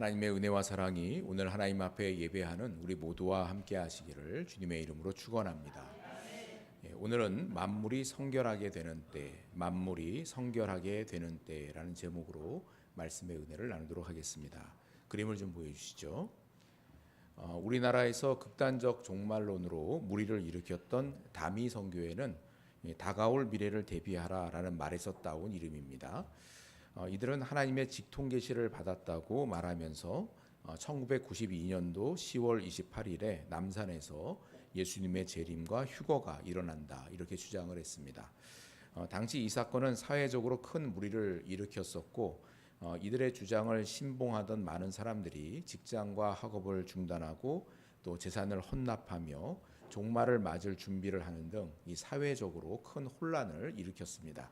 하나님의 은혜와 사랑이 오늘 하나님 앞에 예배하는 우리 모두와 함께 하시기를 주님의 이름으로 축원합니다. 오늘은 만물이 성결하게 되는 때, 만물이 성결하게 되는 때라는 제목으로 말씀의 은혜를 나누도록 하겠습니다. 그림을 좀 보여주시죠. 우리나라에서 극단적 종말론으로 무리를 일으켰던 다미 선교회는 다가올 미래를 대비하라라는 말에서 따온 이름입니다. 이들은 하나님의 직통 계시를 받았다고 말하면서 1992년도 10월 28일에 남산에서 예수님의 재림과 휴거가 일어난다 이렇게 주장을 했습니다. 당시 이 사건은 사회적으로 큰 무리를 일으켰었고 이들의 주장을 신봉하던 많은 사람들이 직장과 학업을 중단하고 또 재산을 헌납하며 종말을 맞을 준비를 하는 등 이 사회적으로 큰 혼란을 일으켰습니다.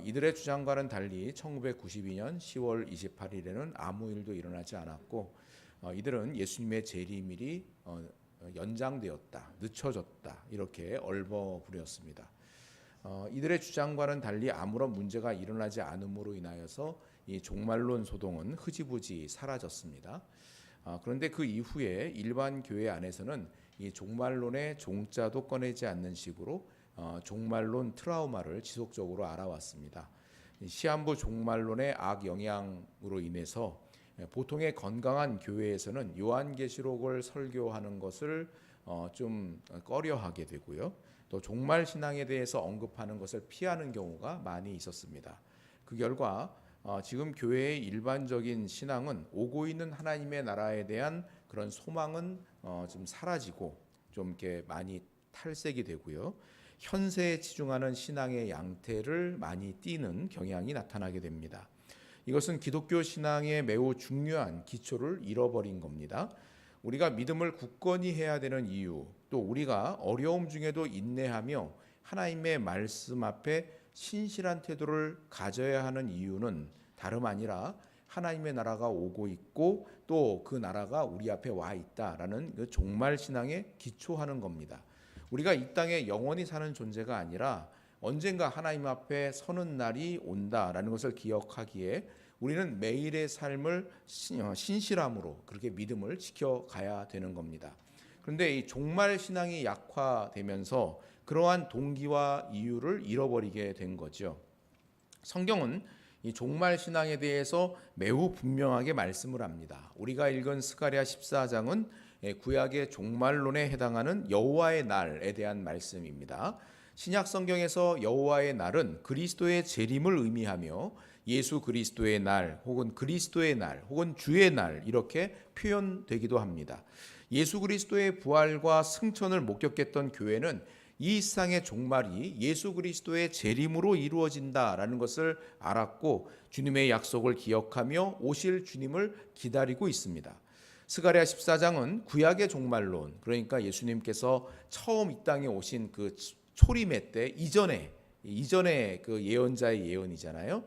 이들의 주장과는 달리 1992년 10월 28일에는 아무 일도 일어나지 않았고 이들은 예수님의 재림일이 연장되었다, 늦춰졌다 이렇게 얼버무렸습니다. 이들의 주장과는 달리 아무런 문제가 일어나지 않음으로 인하여서 이 종말론 소동은 흐지부지 사라졌습니다. 그런데 그 이후에 일반 교회 안에서는 이 종말론의 종자도 꺼내지 않는 식으로 종말론 트라우마를 지속적으로 알아왔습니다. 시한부 종말론의 악영향으로 인해서 보통의 건강한 교회에서는 요한계시록을 설교하는 것을 좀 꺼려하게 되고요. 또 종말 신앙에 대해서 언급하는 것을 피하는 경우가 많이 있었습니다. 그 결과 지금 교회의 일반적인 신앙은 오고 있는 하나님의 나라에 대한 그런 소망은 좀 사라지고 좀 이렇게 많이 탈색이 되고요. 현세에 치중하는 신앙의 양태를 많이 띠는 경향이 나타나게 됩니다. 이것은 기독교 신앙의 매우 중요한 기초를 잃어버린 겁니다. 우리가 믿음을 굳건히 해야 되는 이유, 또 우리가 어려움 중에도 인내하며 하나님의 말씀 앞에 신실한 태도를 가져야 하는 이유는 다름 아니라 하나님의 나라가 오고 있고 또 그 나라가 우리 앞에 와 있다라는 그 종말 신앙에 기초하는 겁니다. 우리가 이 땅에 영원히 사는 존재가 아니라 언젠가 하나님 앞에 서는 날이 온다라는 것을 기억하기에 우리는 매일의 삶을 신실함으로 그렇게 믿음을 지켜가야 되는 겁니다. 그런데 이 종말 신앙이 약화되면서 그러한 동기와 이유를 잃어버리게 된 거죠. 성경은 이 종말 신앙에 대해서 매우 분명하게 말씀을 합니다. 우리가 읽은 스가랴 14장은 구약의 종말론에 해당하는 여호와의 날에 대한 말씀입니다. 신약 성경에서 여호와의 날은 그리스도의 재림을 의미하며 예수 그리스도의 날 혹은 그리스도의 날 혹은 주의 날 이렇게 표현되기도 합니다. 예수 그리스도의 부활과 승천을 목격했던 교회는 이 세상의 종말이 예수 그리스도의 재림으로 이루어진다라는 것을 알았고 주님의 약속을 기억하며 오실 주님을 기다리고 있습니다. 스가랴 14장은 구약의 종말론, 그러니까 예수님께서 처음 이 땅에 오신 그 초림의 때 이전의 그 예언자의 예언이잖아요.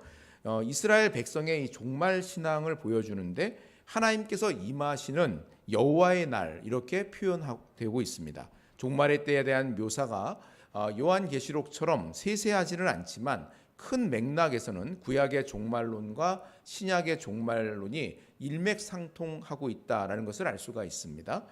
이스라엘 백성의 이 종말 신앙을 보여주는데 하나님께서 임하시는 여호와의 날 이렇게 표현되고 있습니다. 종말의 때에 대한 묘사가 요한계시록처럼 세세하지는 않지만 큰 맥락에서는 구약의 종말론과 신약의 종말론이 일맥상통하고 있다라는 것을 알 수가 있습니다.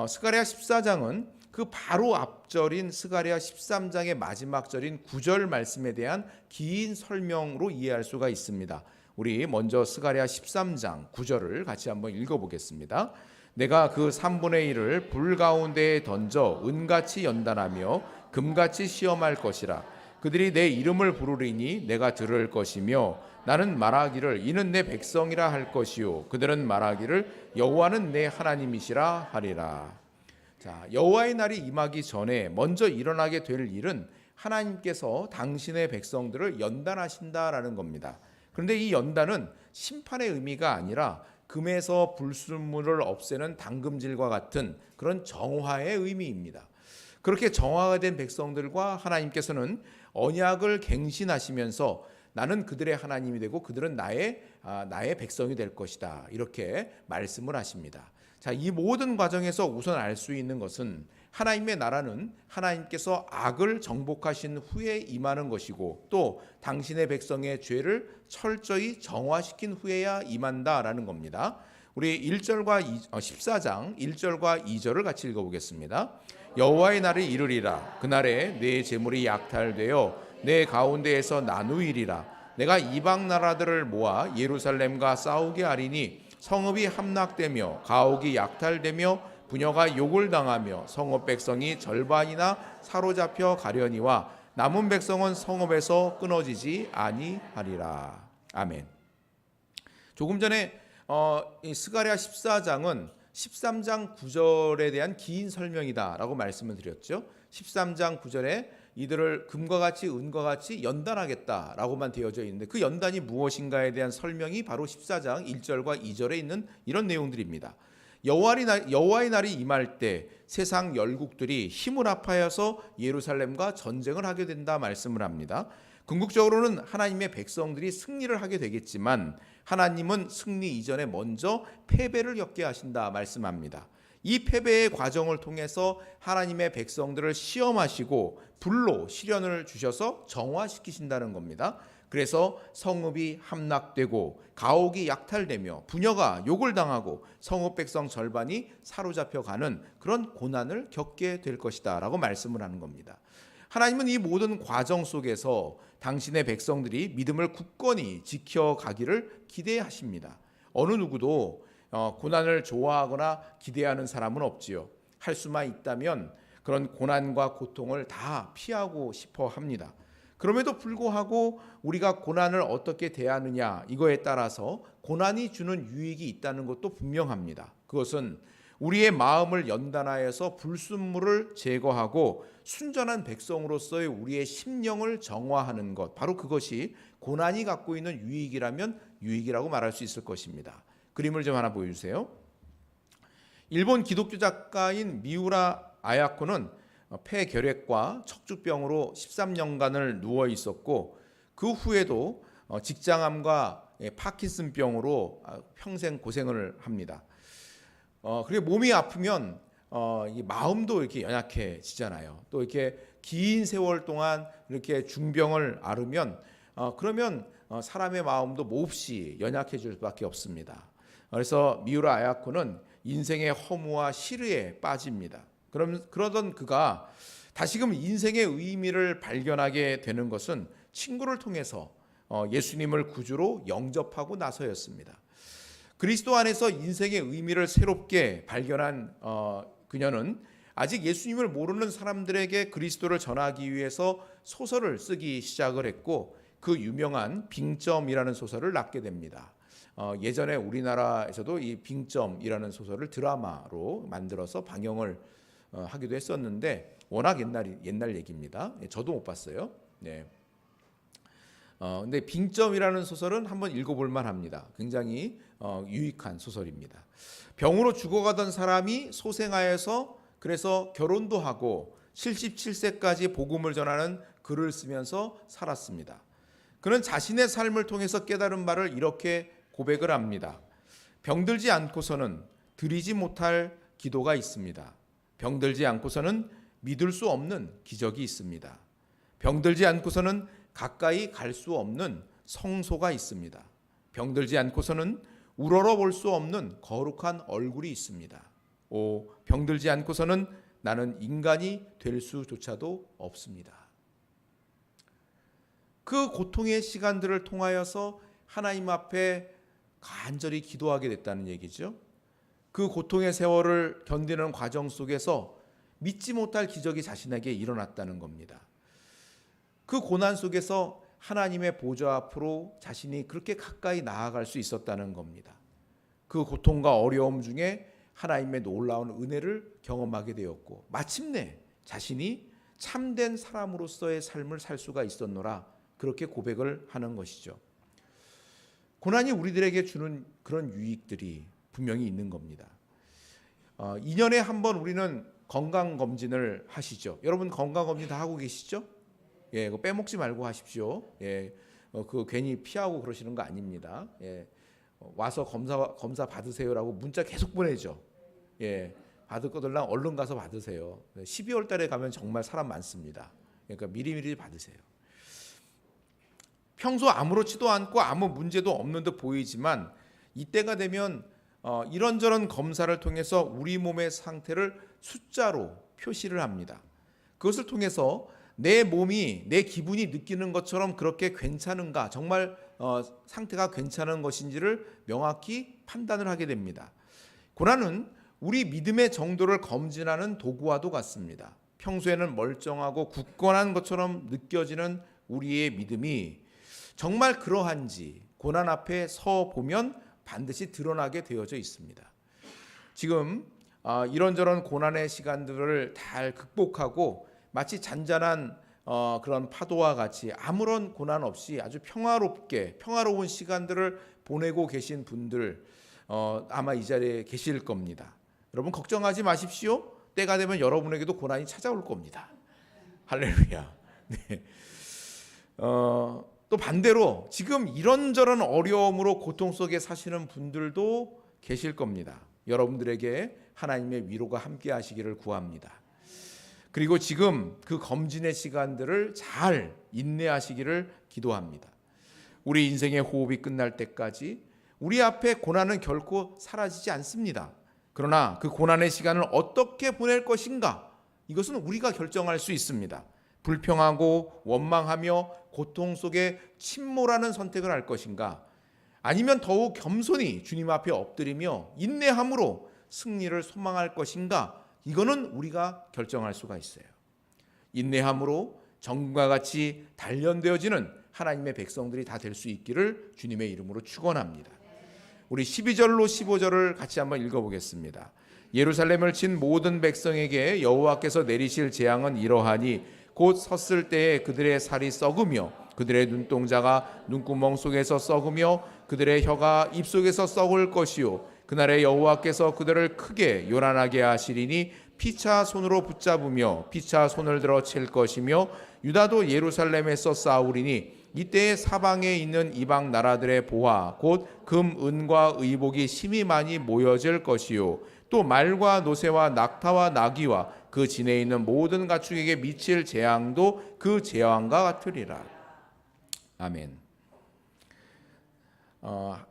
스가랴 14장은 그 바로 앞절인 스가랴 13장의 마지막 절인 9절 말씀에 대한 긴 설명으로 이해할 수가 있습니다. 우리 먼저 스가랴 13장 9절을 같이 한번 읽어보겠습니다. 내가 그 3분의 1을 불 가운데에 던져 은같이 연단하며 금같이 시험할 것이라. 그들이 내 이름을 부르리니 내가 들을 것이며 나는 말하기를 이는 내 백성이라 할 것이요 그들은 말하기를 여호와는 내 하나님이시라 하리라. 자, 여호와의 날이 임하기 전에 먼저 일어나게 될 일은 하나님께서 당신의 백성들을 연단하신다라는 겁니다. 그런데 이 연단은 심판의 의미가 아니라 금에서 불순물을 없애는 당금질과 같은 그런 정화의 의미입니다. 그렇게 정화가 된 백성들과 하나님께서는 언약을 갱신하시면서 나는 그들의 하나님이 되고 그들은 나의 백성이 될 것이다 이렇게 말씀을 하십니다. 자, 이 모든 과정에서 우선 알 수 있는 것은 하나님의 나라는 하나님께서 악을 정복하신 후에 임하는 것이고 또 당신의 백성의 죄를 철저히 정화시킨 후에야 임한다라는 겁니다. 우리 14장 1절과 2절을 같이 읽어보겠습니다. 여호와의 날을 이르리라. 그날에 내 재물이 약탈되어 내 가운데에서 나누이리라. 내가 이방 나라들을 모아 예루살렘과 싸우게 하리니 성읍이 함락되며 가옥이 약탈되며 부녀가 욕을 당하며 성읍 백성이 절반이나 사로잡혀 가려니와 남은 백성은 성읍에서 끊어지지 아니하리라. 아멘. 조금 전에 이 스가랴 14장은 13장 9절에 대한 긴 설명이다라고 말씀을 드렸죠. 13장 9절에 이들을 금과 같이 은과 같이 연단하겠다라고만 되어져 있는데 그 연단이 무엇인가에 대한 설명이 바로 14장 1절과 2절에 있는 이런 내용들입니다. 여호와의 날이 임할 때 세상 열국들이 힘을 합하여서 예루살렘과 전쟁을 하게 된다 말씀을 합니다. 궁극적으로는 하나님의 백성들이 승리를 하게 되겠지만 하나님은 승리 이전에 먼저 패배를 겪게 하신다 말씀합니다. 이 패배의 과정을 통해서 하나님의 백성들을 시험하시고 불로 시련을 주셔서 정화시키신다는 겁니다. 그래서 성읍이 함락되고 가옥이 약탈되며 부녀가 욕을 당하고 성읍 백성 절반이 사로잡혀가는 그런 고난을 겪게 될 것이다 라고 말씀을 하는 겁니다. 하나님은 이 모든 과정 속에서 당신의 백성들이 믿음을 굳건히 지켜가기를 기대하십니다. 어느 누구도 고난을 좋아하거나 기대하는 사람은 없지요. 할 수만 있다면 그런 고난과 고통을 다 피하고 싶어 합니다. 그럼에도 불구하고 우리가 고난을 어떻게 대하느냐 이거에 따라서 고난이 주는 유익이 있다는 것도 분명합니다. 그것은 우리의 마음을 연단하여서 불순물을 제거하고 순전한 백성으로서의 우리의 심령을 정화하는 것, 바로 그것이 고난이 갖고 있는 유익이라면 유익이라고 말할 수 있을 것입니다. 그림을 좀 하나 보여주세요. 일본 기독교 작가인 미우라 아야코는 폐결핵과 척추병으로 13년간을 누워 있었고 그 후에도 직장암과 파킨슨병으로 평생 고생을 합니다. 그리고 몸이 아프면 이 마음도 이렇게 연약해지잖아요. 또 이렇게 긴 세월 동안 이렇게 중병을 앓으면 그러면 사람의 마음도 몹시 연약해질 수밖에 없습니다. 그래서 미우라 아야코는 인생의 허무와 시르에 빠집니다. 그러던 그가 다시금 인생의 의미를 발견하게 되는 것은 친구를 통해서 예수님을 구주로 영접하고 나서였습니다. 그리스도 안에서 인생의 의미를 새롭게 발견한 그녀는 아직 예수님을 모르는 사람들에게 그리스도를 전하기 위해서 소설을 쓰기 시작을 했고 그 유명한 빙점이라는 소설을 낳게 됩니다. 예전에 우리나라에서도 이 빙점이라는 소설을 드라마로 만들어서 방영을 하기도 했었는데 워낙 옛날 얘기입니다. 저도 못 봤어요. 네. 근데 빙점이라는 소설은 한번 읽어볼 만합니다. 굉장히 유익한 소설입니다. 병으로 죽어가던 사람이 소생하여서 그래서 결혼도 하고 77세까지 복음을 전하는 글을 쓰면서 살았습니다. 그는 자신의 삶을 통해서 깨달은 바를 이렇게 고백을 합니다. 병들지 않고서는 드리지 못할 기도가 있습니다. 병들지 않고서는 믿을 수 없는 기적이 있습니다. 병들지 않고서는 가까이 갈 수 없는 성소가 있습니다. 병들지 않고서는 우러러 볼 수 없는 거룩한 얼굴이 있습니다. 병들지 않고서는 나는 인간이 될 수조차도 없습니다. 그 고통의 시간들을 통하여서 하나님 앞에 간절히 기도하게 됐다는 얘기죠. 그 고통의 세월을 견디는 과정 속에서 믿지 못할 기적이 자신에게 일어났다는 겁니다. 그 고난 속에서 하나님의 보좌 앞으로 자신이 그렇게 가까이 나아갈 수 있었다는 겁니다. 그 고통과 어려움 중에 하나님의 놀라운 은혜를 경험하게 되었고 마침내 자신이 참된 사람으로서의 삶을 살 수가 있었노라 그렇게 고백을 하는 것이죠. 고난이 우리들에게 주는 그런 유익들이 분명히 있는 겁니다. 2년에 한 번 우리는 건강검진을 하시죠. 여러분 건강검진 다 하고 계시죠? 예, 그거 빼먹지 말고 하십시오. 예, 그 괜히 피하고 그러시는 거 아닙니다. 예, 와서 검사 받으세요라고 문자 계속 보내죠. 예, 받을 거들랑 얼른 가서 받으세요. 12월 달에 가면 정말 사람 많습니다. 그러니까 미리미리 받으세요. 평소 아무렇지도 않고 아무 문제도 없는 듯 보이지만 이때가 되면 이런저런 검사를 통해서 우리 몸의 상태를 숫자로 표시를 합니다. 그것을 통해서 내 몸이 내 기분이 느끼는 것처럼 그렇게 괜찮은가, 정말 상태가 괜찮은 것인지를 명확히 판단을 하게 됩니다. 고난은 우리 믿음의 정도를 검진하는 도구와도 같습니다. 평소에는 멀쩡하고 굳건한 것처럼 느껴지는 우리의 믿음이 정말 그러한지 고난 앞에 서 보면 반드시 드러나게 되어져 있습니다. 지금 이런저런 고난의 시간들을 잘 극복하고 마치 잔잔한 그런 파도와 같이 아무런 고난 없이 아주 평화로운 시간들을 보내고 계신 분들 아마 이 자리에 계실 겁니다. 여러분 걱정하지 마십시오. 때가 되면 여러분에게도 고난이 찾아올 겁니다. 할렐루야. 네. 또 반대로 지금 이런저런 어려움으로 고통 속에 사시는 분들도 계실 겁니다. 여러분들에게 하나님의 위로가 함께 하시기를 구합니다. 그리고 지금 그 검진의 시간들을 잘 인내하시기를 기도합니다. 우리 인생의 호흡이 끝날 때까지 우리 앞에 고난은 결코 사라지지 않습니다. 그러나 그 고난의 시간을 어떻게 보낼 것인가, 이것은 우리가 결정할 수 있습니다. 불평하고 원망하며 고통 속에 침몰하는 선택을 할 것인가, 아니면 더욱 겸손히 주님 앞에 엎드리며 인내함으로 승리를 소망할 것인가, 이거는 우리가 결정할 수가 있어요. 인내함으로 정과 같이 단련되어지는 하나님의 백성들이 다 될 수 있기를 주님의 이름으로 축원합니다. 우리 12절로 15절을 같이 한번 읽어보겠습니다. 예루살렘을 친 모든 백성에게 여호와께서 내리실 재앙은 이러하니 곧 섰을 때에 그들의 살이 썩으며 그들의 눈동자가 눈구멍 속에서 썩으며 그들의 혀가 입속에서 썩을 것이요 그날에 여호와께서 그들을 크게 요란하게 하시리니 피차 손으로 붙잡으며 피차 손을 들어 칠 것이며 유다도 예루살렘에서 싸우리니 이때에 사방에 있는 이방 나라들의 보화 곧 금, 은과 의복이 심히 많이 모여질 것이요 또 말과 노새와 낙타와 나귀와 그 진에 있는 모든 가축에게 미칠 재앙도 그 재앙과 같으리라. 아멘.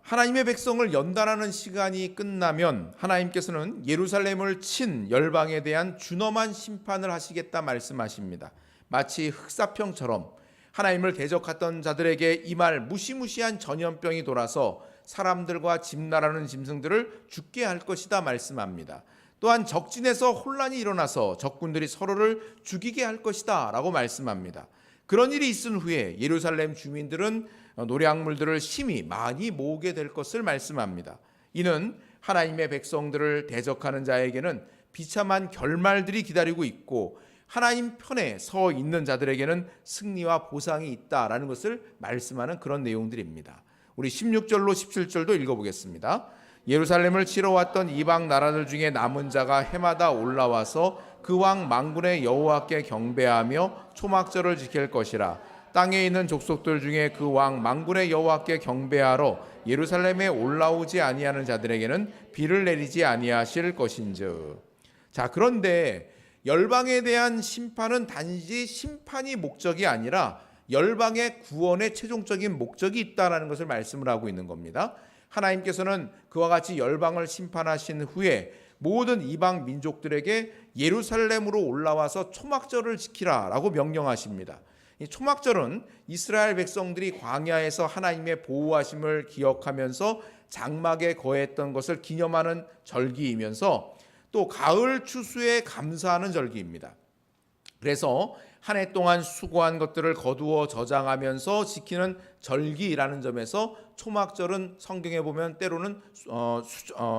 하나님의 백성을 연단하는 시간이 끝나면 하나님께서는 예루살렘을 친 열방에 대한 준엄한 심판을 하시겠다 말씀하십니다. 마치 흑사병처럼 하나님을 대적했던 자들에게 이 말 무시무시한 전염병이 돌아서 사람들과 짐나라는 짐승들을 죽게 할 것이다 말씀합니다. 또한 적진에서 혼란이 일어나서 적군들이 서로를 죽이게 할 것이다 라고 말씀합니다. 그런 일이 있은 후에 예루살렘 주민들은 노략물들을 심히 많이 모으게 될 것을 말씀합니다. 이는 하나님의 백성들을 대적하는 자에게는 비참한 결말들이 기다리고 있고 하나님 편에 서 있는 자들에게는 승리와 보상이 있다라는 것을 말씀하는 그런 내용들입니다. 우리 16절로 17절도 읽어보겠습니다. 예루살렘을 치러 왔던 이방 나라들 중에 남은 자가 해마다 올라와서 그 왕 만군의 여호와께 경배하며 초막절을 지킬 것이라. 땅에 있는 족속들 중에 그 왕 만군의 여호와께 경배하러 예루살렘에 올라오지 아니하는 자들에게는 비를 내리지 아니하실 것인즉. 자, 그런데 열방에 대한 심판은 단지 심판이 목적이 아니라 열방의 구원의 최종적인 목적이 있다는 것을 말씀을 하고 있는 겁니다. 하나님께서는 그와 같이 열방을 심판하신 후에 모든 이방 민족들에게 예루살렘으로 올라와서 초막절을 지키라라고 명령하십니다. 이 초막절은 이스라엘 백성들이 광야에서 하나님의 보호하심을 기억하면서 장막에 거했던 것을 기념하는 절기이면서 또 가을 추수에 감사하는 절기입니다. 그래서 한 해 동안 수고한 것들을 거두어 저장하면서 지키는 절기라는 점에서 초막절은 성경에 보면 때로는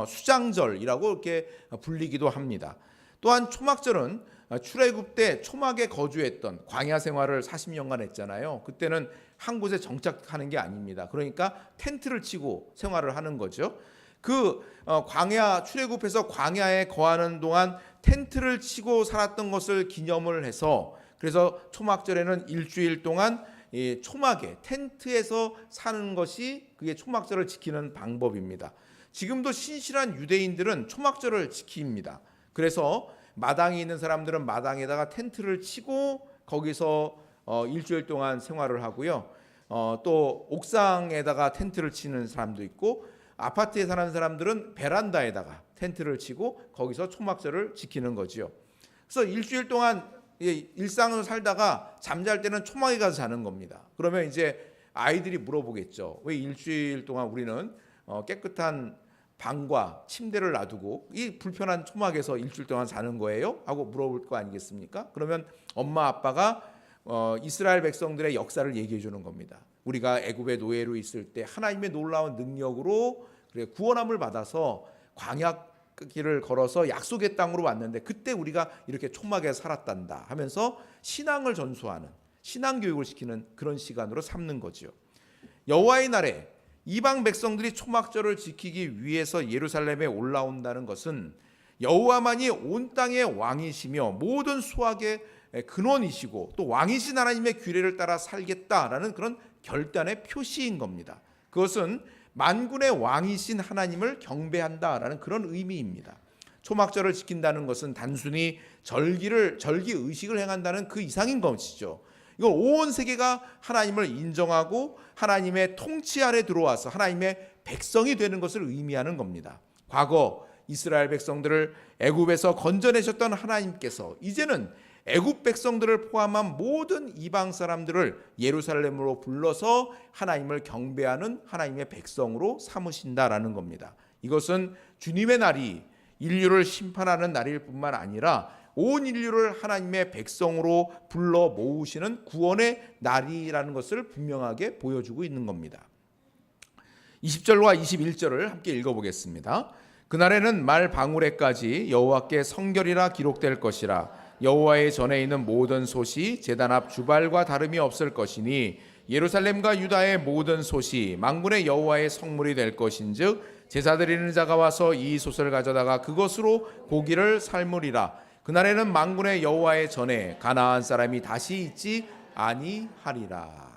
수장절이라고 이렇게 불리기도 합니다. 또한 초막절은 출애굽 때 초막에 거주했던 광야 생활을 40년간 했잖아요. 그때는 한 곳에 정착하는 게 아닙니다. 그러니까 텐트를 치고 생활을 하는 거죠. 그 광야 출애굽해서 광야에 거하는 동안 텐트를 치고 살았던 것을 기념을 해서 그래서 초막절에는 일주일 동안 이 초막에 텐트에서 사는 것이 그게 초막절을 지키는 방법입니다. 지금도 신실한 유대인들은 초막절을 지킵니다. 그래서 마당에 있는 사람들은 마당에다가 텐트를 치고 거기서 일주일 동안 생활을 하고요. 또 옥상에다가 텐트를 치는 사람도 있고 아파트에 사는 사람들은 베란다에다가 텐트를 치고 거기서 초막절을 지키는 거지요. 그래서 일주일 동안 일상을 살다가 잠잘 때는 초막에 가서 자는 겁니다. 그러면 이제 아이들이 물어보겠죠. 왜 일주일 동안 우리는 깨끗한 방과 침대를 놔두고 이 불편한 초막에서 일주일 동안 자는 거예요? 하고 물어볼 거 아니겠습니까? 그러면 엄마 아빠가 이스라엘 백성들의 역사를 얘기해 주는 겁니다. 우리가 애굽의 노예로 있을 때 하나님의 놀라운 능력으로 구원함을 받아서 광야 길을 걸어서 약속의 땅으로 왔는데 그때 우리가 이렇게 초막에 살았단다 하면서 신앙을 전수하는, 신앙 교육을 시키는 그런 시간으로 삼는 거죠. 여호와의 날에 이방 백성들이 초막절을 지키기 위해서 예루살렘에 올라온다는 것은 여호와만이 온 땅의 왕이시며 모든 수확의 근원이시고 또 왕이신 하나님의 규례를 따라 살겠다라는 그런 결단의 표시인 겁니다. 그것은 만군의 왕이신 하나님을 경배한다라는 그런 의미입니다. 초막절을 지킨다는 것은 단순히 절기 의식을 행한다는 그 이상인 것이죠. 이건 온 세계가 하나님을 인정하고 하나님의 통치 아래 들어와서 하나님의 백성이 되는 것을 의미하는 겁니다. 과거 이스라엘 백성들을 애굽에서 건져내셨던 하나님께서 이제는 애굽 백성들을 포함한 모든 이방 사람들을 예루살렘으로 불러서 하나님을 경배하는 하나님의 백성으로 삼으신다라는 겁니다. 이것은 주님의 날이 인류를 심판하는 날일 뿐만 아니라 온 인류를 하나님의 백성으로 불러 모으시는 구원의 날이라는 것을 분명하게 보여주고 있는 겁니다. 20절과 21절을 함께 읽어보겠습니다. 그날에는 말 방울에까지 여호와께 성결이라 기록될 것이라. 여호와의 전에 있는 모든 솥이 제단 앞 주발과 다름이 없을 것이니 예루살렘과 유다의 모든 솥이 만군의 여호와의 성물이 될 것인즉 제사 드리는 자가 와서 이 솥을 가져다가 그것으로 고기를 삶으리라. 그날에는 만군의 여호와의 전에 가나안 사람이 다시 있지 아니하리라.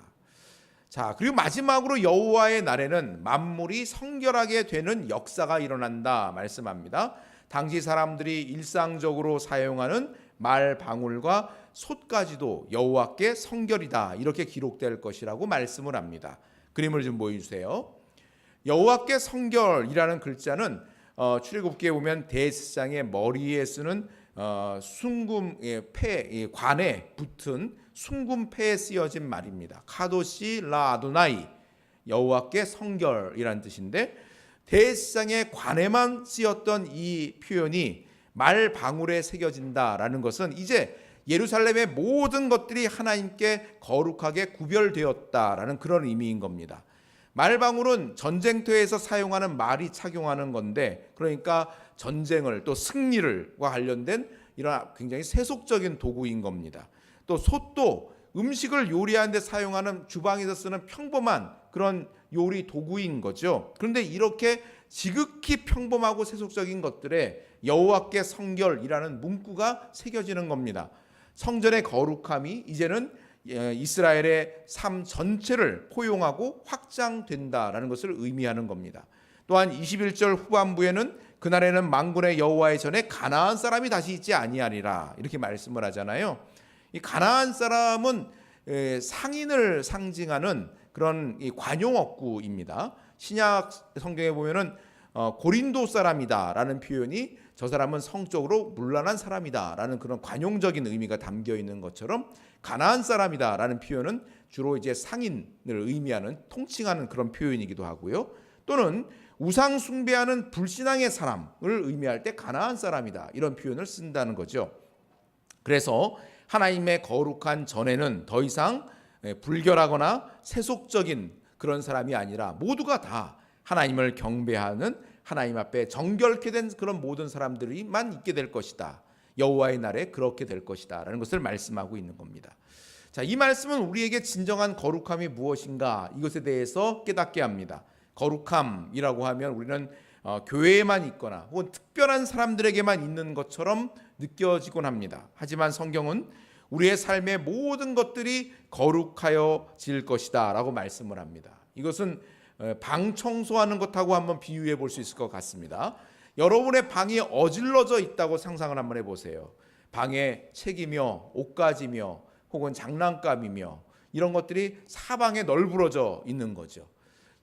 자, 그리고 마지막으로 여호와의 날에는 만물이 성결하게 되는 역사가 일어난다 말씀합니다. 당시 사람들이 일상적으로 사용하는 말 방울과 솥까지도 여호와께 성결이다 이렇게 기록될 것이라고 말씀을 합니다. 그림을 좀 보여주세요. 여호와께 성결이라는 글자는 출애굽기에 보면 대제사장의 머리에 쓰는 순금 패 관에 붙은 순금패에 쓰여진 말입니다. 카도시 라 아도나이 여호와께 성결이라는 뜻인데 대제사장의 관에만 쓰였던 이 표현이 말 방울에 새겨진다라는 것은 이제 예루살렘의 모든 것들이 하나님께 거룩하게 구별되었다라는 그런 의미인 겁니다. 말 방울은 전쟁터에서 사용하는 말이 착용하는 건데 그러니까 전쟁을 또 승리를과 관련된 이런 굉장히 세속적인 도구인 겁니다. 또 솥도 음식을 요리하는 데 사용하는 주방에서 쓰는 평범한 그런 요리 도구인 거죠. 그런데 이렇게 지극히 평범하고 세속적인 것들에 여호와께 성결이라는 문구가 새겨지는 겁니다. 성전의 거룩함이 이제는 이스라엘의 삶 전체를 포용하고 확장된다라는 것을 의미하는 겁니다. 또한 21절 후반부에는 그날에는 만군의 여호와의 전에 가나안 사람이 다시 있지 아니하리라 이렇게 말씀을 하잖아요. 이 가나안 사람은 상인을 상징하는 그런 관용어구입니다. 신약 성경에 보면은 고린도 사람이다라는 표현이 저 사람은 성적으로 문란한 사람이다라는 그런 관용적인 의미가 담겨 있는 것처럼 가나안 사람이다라는 표현은 주로 이제 상인을 의미하는 통칭하는 그런 표현이기도 하고요. 또는 우상 숭배하는 불신앙의 사람을 의미할 때 가나안 사람이다 이런 표현을 쓴다는 거죠. 그래서 하나님의 거룩한 전에는 더 이상 불결하거나 세속적인 그런 사람이 아니라 모두가 다 하나님을 경배하는 하나님 앞에 정결케 된 그런 모든 사람들이만 있게 될 것이다. 여호와의 날에 그렇게 될 것이다 라는 것을 말씀하고 있는 겁니다. 자, 이 말씀은 우리에게 진정한 거룩함이 무엇인가 이것에 대해서 깨닫게 합니다. 거룩함이라고 하면 우리는 교회에만 있거나 혹은 특별한 사람들에게만 있는 것처럼 느껴지곤 합니다. 하지만 성경은 우리의 삶의 모든 것들이 거룩하여질 것이다 라고 말씀을 합니다. 이것은 방 청소하는 것하고 한번 비유해 볼 수 있을 것 같습니다. 여러분의 방이 어질러져 있다고 상상을 한번 해보세요. 방에 책이며 옷가지며 혹은 장난감이며 이런 것들이 사방에 널브러져 있는 거죠.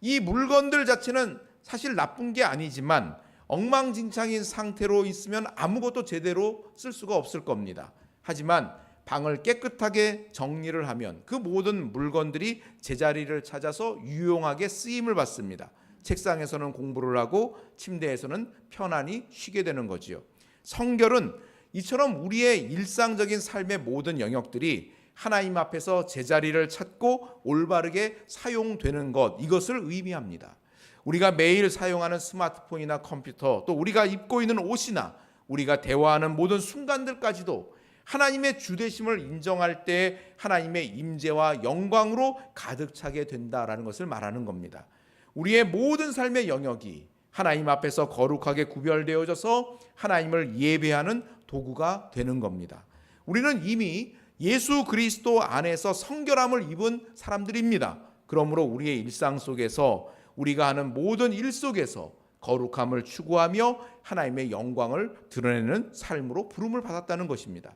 이 물건들 자체는 사실 나쁜 게 아니지만 엉망진창인 상태로 있으면 아무것도 제대로 쓸 수가 없을 겁니다. 하지만 방을 깨끗하게 정리를 하면 그 모든 물건들이 제자리를 찾아서 유용하게 쓰임을 받습니다. 책상에서는 공부를 하고 침대에서는 편안히 쉬게 되는 거지요. 성결은 이처럼 우리의 일상적인 삶의 모든 영역들이 하나님 앞에서 제자리를 찾고 올바르게 사용되는 것, 이것을 의미합니다. 우리가 매일 사용하는 스마트폰이나 컴퓨터, 또 우리가 입고 있는 옷이나 우리가 대화하는 모든 순간들까지도 하나님의 주되심을 인정할 때 하나님의 임재와 영광으로 가득 차게 된다라는 것을 말하는 겁니다. 우리의 모든 삶의 영역이 하나님 앞에서 거룩하게 구별되어져서 하나님을 예배하는 도구가 되는 겁니다. 우리는 이미 예수 그리스도 안에서 성결함을 입은 사람들입니다. 그러므로 우리의 일상 속에서 우리가 하는 모든 일 속에서 거룩함을 추구하며 하나님의 영광을 드러내는 삶으로 부름을 받았다는 것입니다.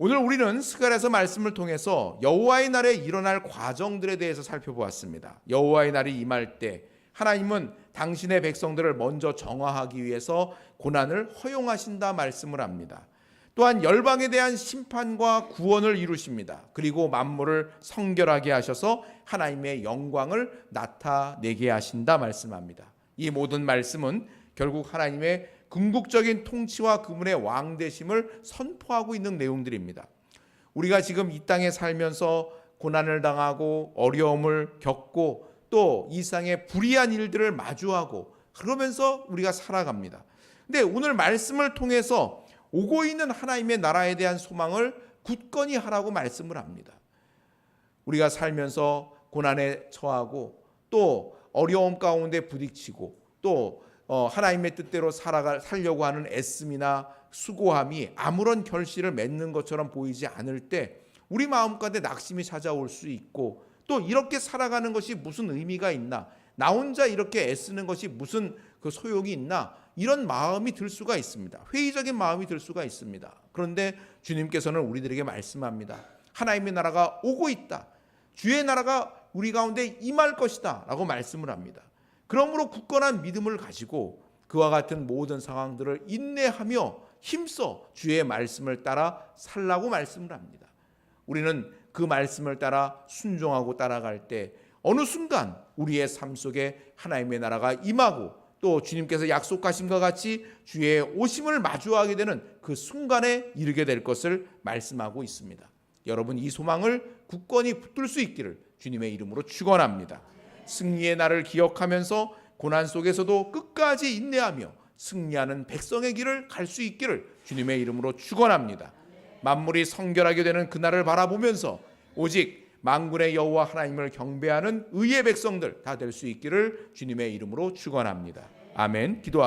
오늘 우리는 스가랴서 말씀을 통해서 여호와의 날에 일어날 과정들에 대해서 살펴보았습니다. 여호와의 날이 임할 때 하나님은 당신의 백성들을 먼저 정화하기 위해서 고난을 허용하신다 말씀을 합니다. 또한 열방에 대한 심판과 구원을 이루십니다. 그리고 만물을 성결하게 하셔서 하나님의 영광을 나타내게 하신다 말씀합니다. 이 모든 말씀은 결국 하나님의 궁극적인 통치와 그분의 왕되심을 선포하고 있는 내용들입니다. 우리가 지금 이 땅에 살면서 고난을 당하고 어려움을 겪고 또 이 세상의 불의한 일들을 마주하고 그러면서 우리가 살아갑니다. 근데 오늘 말씀을 통해서 오고 있는 하나님의 나라에 대한 소망을 굳건히 하라고 말씀을 합니다. 우리가 살면서 고난에 처하고 또 어려움 가운데 부딪히고 또 하나님의 뜻대로 살려고 하는 애씀이나 수고함이 아무런 결실을 맺는 것처럼 보이지 않을 때 우리 마음 가운데 낙심이 찾아올 수 있고 또 이렇게 살아가는 것이 무슨 의미가 있나, 나 혼자 이렇게 애쓰는 것이 무슨 그 소용이 있나, 이런 마음이 들 수가 있습니다. 회의적인 마음이 들 수가 있습니다. 그런데 주님께서는 우리들에게 말씀합니다. 하나님의 나라가 오고 있다. 주의 나라가 우리 가운데 임할 것이다 라고 말씀을 합니다. 그러므로 굳건한 믿음을 가지고 그와 같은 모든 상황들을 인내하며 힘써 주의 말씀을 따라 살라고 말씀을 합니다. 우리는 그 말씀을 따라 순종하고 따라갈 때 어느 순간 우리의 삶 속에 하나님의 나라가 임하고 또 주님께서 약속하신 것 같이 주의 오심을 마주하게 되는 그 순간에 이르게 될 것을 말씀하고 있습니다. 여러분, 이 소망을 굳건히 붙들 수 있기를 주님의 이름으로 축원합니다. 승리의 날을 기억하면서 고난 속에서도 끝까지 인내하며 승리하는 백성의 길을 갈 수 있기를 주님의 이름으로 축원합니다. 만물이 성결하게 되는 그날을 바라보면서 오직 만군의 여호와 하나님을 경배하는 의의 백성들 다 될 수 있기를 주님의 이름으로 축원합니다. 아멘. 기도합니다.